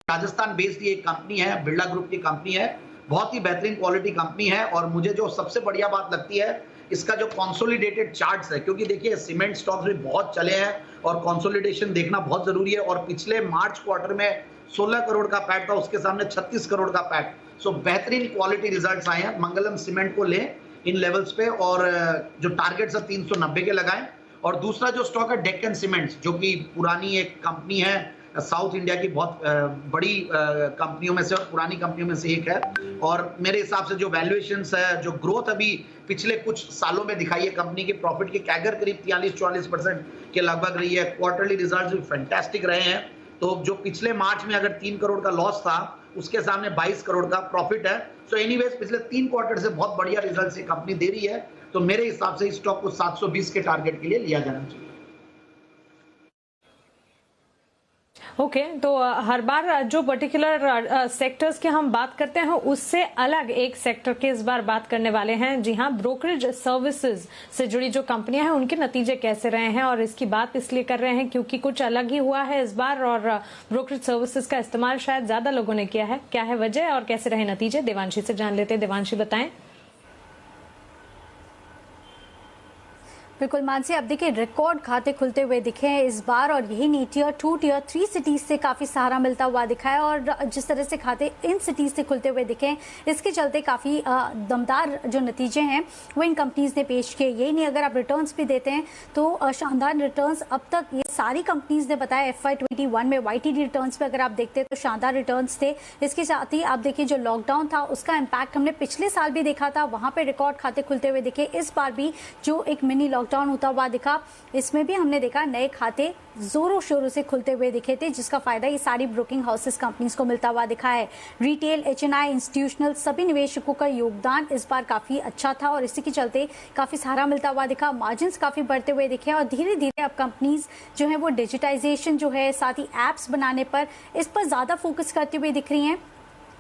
Rajasthan based ये एक company है, बिरला ग्रुप की कंपनी है, बहुत ही बेहतरीन क्वालिटी कंपनी है। और मुझे जो सबसे बढ़िया बात लगती है, इसका जो कंसोलिडेटेड चार्ट्स है, क्योंकि देखिए सीमेंट स्टॉक्स भी बहुत चले हैं और कंसोलिडेशन देखना बहुत जरूरी है। और पिछले मार्च क्वार्टर में 16 करोड़ का पैट था, उसके सामने 36 करोड़ का पैट। सो बेहतरीन क्वालिटी रिजल्ट्स आए हैं। मंगलम सीमेंट को लें इन लेवल्स पे और जो टारगेट्स है 390 के लगाएं। और दूसरा जो स्टॉक है डेक्कन सीमेंट्स, जो कि पुरानी एक कंपनी है, साउथ इंडिया की बहुत बड़ी कंपनियों में से और पुरानी कंपनियों में से एक है। और मेरे हिसाब से जो वैल्यूएशंस है, जो ग्रोथ अभी पिछले कुछ सालों में दिखाई है कंपनी की, प्रॉफिट की कैगर करीब 43-44% के लगभग रही है। क्वार्टरली रिजल्ट्स भी फैंटास्टिक रहे हैं। तो जो पिछले मार्च में अगर 3 करोड़ का लॉस था, उसके सामने 22 करोड़ का प्रॉफिट है। सो एनीवेज पिछले 3 क्वार्टर से बहुत बढ़िया रिजल्ट्स ये कंपनी दे रही है। तो मेरे हिसाब से इस स्टॉक को 720 के टारगेट के लिए लिया जाना चाहिए। ओके, तो हर बार जो पर्टिकुलर सेक्टर्स की हम बात करते हैं, उससे अलग एक सेक्टर के इस बार बात करने वाले हैं। जी हाँ, ब्रोकरेज सर्विसेज से जुड़ी जो कंपनियां हैं, उनके नतीजे कैसे रहे हैं। और इसकी बात इसलिए कर रहे हैं क्योंकि कुछ अलग ही हुआ है इस बार और ब्रोकरेज सर्विसेज का इस्तेमाल शायद ज्यादा लोगों ने किया है। क्या है वजह और कैसे रहे नतीजे, देवांशी से जान लेते हैं। देवांशी बताएं। बिल्कुल मानसी, अब देखिए रिकॉर्ड खाते खुलते हुए दिखे हैं इस बार और यही नहीं टियर 2 टियर 3 सिटीज से काफी सहारा मिलता हुआ दिखा है। और जिस तरह से खाते इन सिटीज से खुलते हुए दिखे हैं, इसके चलते काफी दमदार जो नतीजे हैं वो इन कंपनीज ने पेश किए। यही नहीं, अगर आप रिटर्न्स भी देते हैं तो शानदार रिटर्न्स अब तक ये सारी कंपनीज ने बताया। FY21 में YTD रिटर्न्स पे अगर आप देखते हैं तो शानदार रिटर्न्स थे। इसके साथ ही आप देखिए जो लॉकडाउन था उसका इम्पैक्ट हमने पिछले साल भी देखा था, वहां पे रिकॉर्ड खाते खुलते हुए दिखे। इस बार भी जो एक मिनी लॉकडाउन होता हुआ दिखा, इसमें भी हमने देखा नए खाते जोरों शोरों से खुलते हुए दिखे थे, जिसका फायदा ये सारी ब्रोकिंग हाउसेस कंपनीज को मिलता हुआ दिखा है। रिटेल, HNI, इंस्टीट्यूशनल सभी निवेशकों का योगदान इस बार काफी अच्छा था और इसी के चलते काफी सहारा मिलता हुआ दिखा। मार्जिन्स काफी बढ़ते हुए दिखे और धीरे धीरे अब कंपनीज जो है वो डिजिटाइजेशन जो है, साथ ही एप्स बनाने पर, इस पर ज्यादा फोकस करते हुए दिख रही हैं।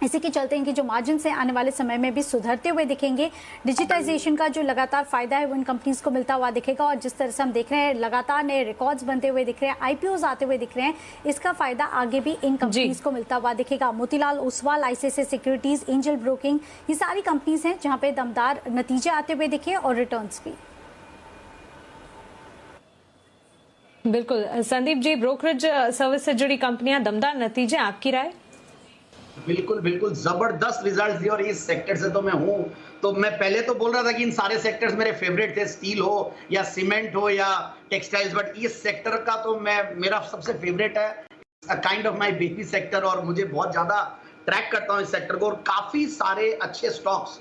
इसी के चलते इनके जो मार्जिन से आने वाले समय में भी सुधरते हुए दिखेंगे। डिजिटाइजेशन का जो लगातार फायदा है वो इन कंपनीज को मिलता हुआ दिखेगा और जिस तरह से हम देख रहे हैं लगातार नए रिकॉर्ड्स बनते हुए दिख रहे हैं, IPOs आते हुए दिख रहे हैं, इसका फायदा आगे भी इन कंपनीज को मिलता हुआ दिखेगा। Motilal Oswal, ICICI securities, angel broking, ये सारी कंपनीज हैं जहां पे दमदार नतीजे आते हुए दिखे और रिटर्न्स भी। बिल्कुल संदीप जी, ब्रोकरेज सर्विस से जुड़ी कंपनियां, दमदार नतीजे, आपकी राय? बिल्कुल बिल्कुल जबरदस्त रिजल्ट दिए और इस सेक्टर से तो मैं हूं। तो मैं पहले तो बोल रहा था कि इन सारे सेक्टर्स मेरे फेवरेट थे, स्टील हो या सीमेंट हो या टेक्सटाइल्स, बट इस सेक्टर का तो मेरा सबसे फेवरेट है, kind of my baby sector. और मुझे बहुत ज्यादा ट्रैक करता हूं इस सेक्टर को और काफी सारे अच्छे स्टॉक्स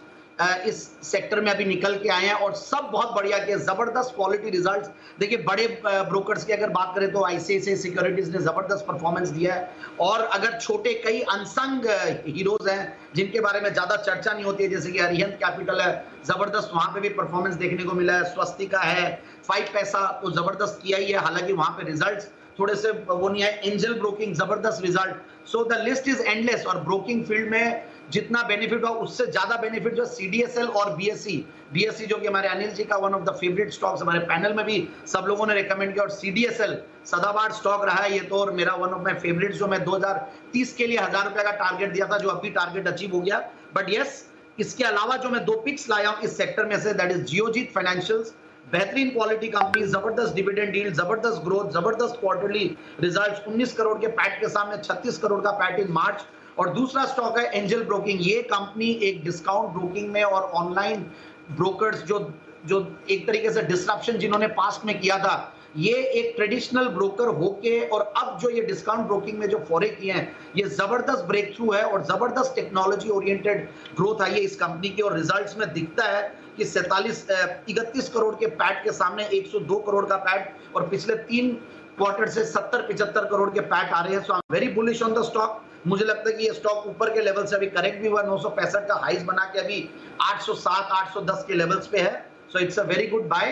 इस सेक्टर में अभी निकल के आए हैं और सब बहुत बढ़िया के जबरदस्त क्वालिटी रिजल्ट्स। देखिए बड़े ब्रोकर्स की अगर बात करें तो ICICI सिक्योरिटीज ने जबरदस्त परफॉर्मेंस दिया है। और अगर छोटे कई अनसंग हीरोज हैं जिनके बारे में ज्यादा चर्चा नहीं होती है, जैसे कि अरिहंत कैपिटल है, जबरदस्त वहां पे भी परफॉर्मेंस देखने को मिला है। स्वस्तिका है, 5 पैसा तो जबरदस्त किया ही है, हालांकि वहां पे रिजल्ट्स थोड़े से वो नहीं है। एंजल ब्रोकिंग जबरदस्त result. So the list is endless. और ब्रोकिंग फील्ड में जितना बेनिफिट हुआ उससे ज्यादा बेनिफिट जो CDSL और BSE जो कि हमारे अनिल जी का one of the favourite stocks, हमारे पैनल में भी सब लोगों ने रेकमेंड किया। और CDSL सदाबहार स्टॉक रहा है ये तो, और मेरा वन ऑफ माय फेवरेट, जो मैं 2030 के लिए 1000 रुपए का टारगेट दिया था, जो अभी टारगेट अचीव हो गया। बट यस, इसके अलावा जो मैं 2 पिक्स लाया हूं इस सेक्टर में से, दैट इज जियोजीत फाइनेंशियल्स, बेहतरीन क्वालिटी कंपनी, जबरदस्त डिविडेंड डील, जबरदस्त ग्रोथ, जबरदस्त क्वार्टरली रिजल्ट्स, 19 करोड़ के पैट के सामने 36 करोड़ का पैट इन मार्च। और दूसरा स्टॉक है एंजल ब्रोकिंग। ये कंपनी एक डिस्काउंट ब्रोकिंग में और ऑनलाइन ब्रोकर्स जो एक तरीके से डिस्ट्रप्शन जिन्होंने पास्ट में किया था, ये एक ट्रेडिशनल ब्रोकर होके और अब जो ये डिस्काउंट ब्रोकिंग में जो फोरे किए हैं, ये जबरदस्त ब्रेक थ्रू है और जबरदस्त टेक्नोलॉजी ओरिएंटेड ग्रोथ आई है इस कंपनी की। और रिजल्ट्स में दिखता है कि 31 करोड़ के पैट के सामने 102 करोड़ का पैट, और पिछले 3 क्वार्टर से 70-75 करोड़ के पैट आ रहे हैं। So I am very bullish on the stock. मुझे लगता है कि ये स्टॉक ऊपर के लेवल से अभी करेक्ट भी हुआ, 965 का हाइज बना के अभी 807-810 के लेवल्स पे है। So it's a very good buy.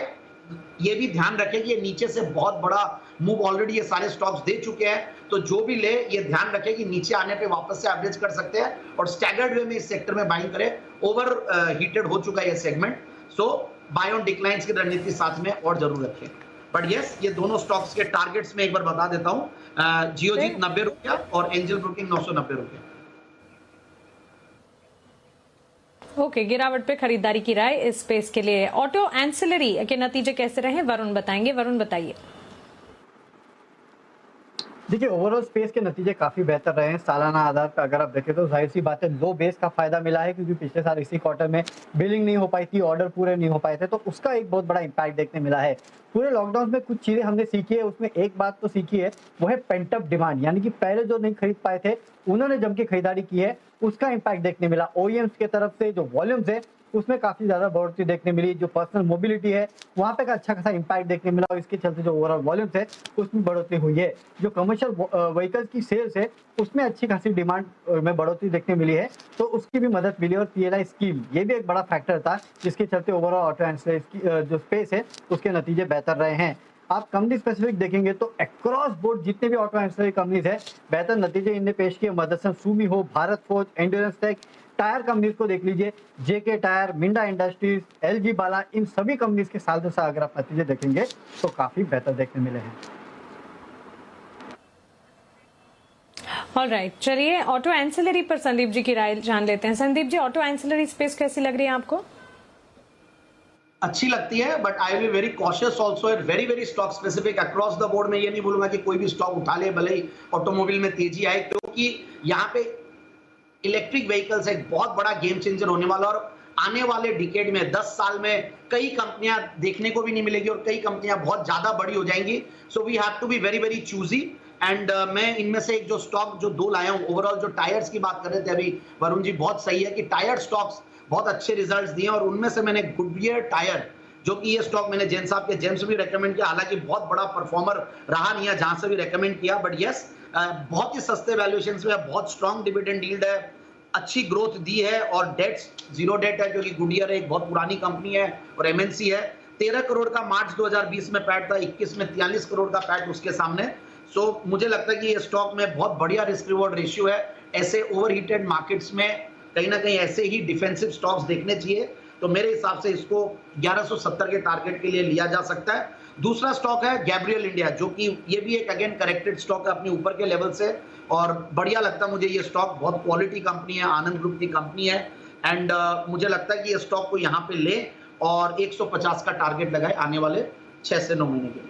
ये भी ध्यान रखें कि ये नीचे से बहुत बड़ा मूव ऑलरेडी ये सारे स्टॉक्स दे चुके हैं, तो जो भी ले ये ध्यान रखें कि नीचे आने पे वापस से एवरेज कर सकते हैं और स्टैगर्ड वे में इस सेक्टर में बाइंग करें। ओवर हीटेड हो चुका है ये segment, so buy on declines की रणनीति साथ में और जरूर रखें। बट यस, ये दोनों स्टॉक्स के टारगेट्स में एक बार बता देता हूं। जियोजीत 90 रुपया और एंजल ब्रोकिंग 990 रुपया। ओके, गिरावट पे खरीदारी की राय इस स्पेस के लिए। ऑटो एंसिलरी के नतीजे कैसे रहे, वरुण बताएंगे। वरुण बताइए। देखिए, ओवरऑल स्पेस के नतीजे काफी बेहतर रहे हैं। सालाना आधार पर अगर आप देखें तो जाहिर सी बात है लो बेस का फायदा मिला है, क्योंकि पिछले साल इसी क्वार्टर में बिलिंग नहीं हो पाई थी, ऑर्डर पूरे नहीं हो पाए थे, तो उसका एक बहुत बड़ा इम्पैक्ट देखने मिला है। पूरे लॉकडाउन में कुछ चीजें हमने सीखी है, उसमें एक बात तो सीखी है, वो है पेंटअप डिमांड, यानी कि पहले जो नहीं खरीद पाए थे उन्होंने जम के खरीदारी की है, उसका इम्पैक्ट देखने मिला। ओईएम्स के तरफ से जो वॉल्यूम्स है उसमें काफी ज्यादा बढ़ोतरी देखने मिली। जो पर्सनल मोबिलिटी है वहां पे का अच्छा खासा इम्पैक्ट देखने मिला, और इसके चलते जो ओवरऑल वॉल्यूम्स है उसमें बढ़ोतरी हुई है। जो कमर्शियल व्हीकल्स की सेल्स है उसमें अच्छी खासी डिमांड में बढ़ोतरी देखने मिली है, तो उसकी भी मदद मिली। और पीएलआई स्कीम ये भी एक बड़ा फैक्टर था, जिसके चलते ओवरऑल ऑटो एंसिलरी जो स्पेस है उसके नतीजे बेहतर रहे हैं। आप कंपनी स्पेसिफिक देखेंगे तो अक्रॉस बोर्ड जितने भी ऑटो एंसिलरी कंपनीज है बेहतर नतीजे इनने पेश किए। मदरसन सुमी हो, Bharat Forge, Endurance Tech, tyre companies को देख लीजिए, JK Tyre, Minda Industries, LG Bala, इन सभी कंपनीज के साल दर साल अगर आप नतीजे देखेंगे तो काफी बेहतर देखने मिले हैं। ऑलराइट, चलिए ऑटो एंसिलरी पर संदीप जी की राय जान लेते हैं। Sandeep ji, auto ancillary space कैसी लग रही है आपको? अच्छी लगती है, but I will be very cautious also at very stock specific across the board. में ये नहीं बोलूंगा कि कोई भी स्टॉक उठा ले भले ही ऑटोमोबाइल में तेजी आए, क्योंकि यहाँ पे इलेक्ट्रिक व्हीकल्स एक बहुत बड़ा गेम चेंजर होने वाला, और आने वाले डिकेड में 10 साल में कई कंपनियां देखने को भी नहीं मिलेगी और कई कंपनियां बहुत ज्यादा बड़ी हो जाएंगी। So we have to be very choosy. And मैं इनमें से एक जो स्टॉक जो दो लाया हूं, ओवरऑल जो टायर्स की बात कर रहे थे अभी वरुण जी, बहुत सही है कि टायर स्टॉक्स बहुत अच्छे रिजल्ट्स दिए, और उनमें से मैंने गुडवियर टायर, जो कि ये स्टॉक मैंने जैन साहब के जेम्स भी रेकमेंड किया, हालांकि बहुत बड़ा परफॉर्मर रहा नहीं है जहां से भी रेकमेंड किया, बट यस बहुत ही सस्ते वैल्यूएशंस में, बहुत स्ट्रॉन्ग डिविडेंड यील्ड है, अच्छी ग्रोथ दी है, और डेट्स जीरो डेट है, क्योंकि गुडियर एक बहुत पुरानी कंपनी है और एमएनसी है। 13 करोड़ का मार्च 2020 में पैट था, 21 में 43 करोड़ का पैट उसके सामने। सो मुझे लगता है कि ये स्टॉक में बहुत बढ़िया रिस्क रिवॉर्ड रेशियो है। ऐसे ओवरहीटेड मार्केट्स में कहीं ना कहीं ऐसे ही डिफेंसिव स्टॉक्स देखने चाहिए, तो मेरे हिसाब से इसको 1170 के टारगेट के लिए लिया जा सकता है। दूसरा स्टॉक है गैब्रियल इंडिया, जो कि ये भी एक अगेन करेक्टेड स्टॉक है अपने ऊपर के लेवल से, और बढ़िया लगता है मुझे ये स्टॉक। बहुत क्वालिटी कंपनी है, आनंद ग्रुप की कंपनी है, एंड मुझे लगता है कि ये स्टॉक को यहाँ पे ले और 150 का टारगेट लगाए आने वाले 6 से 9 महीने के लिए।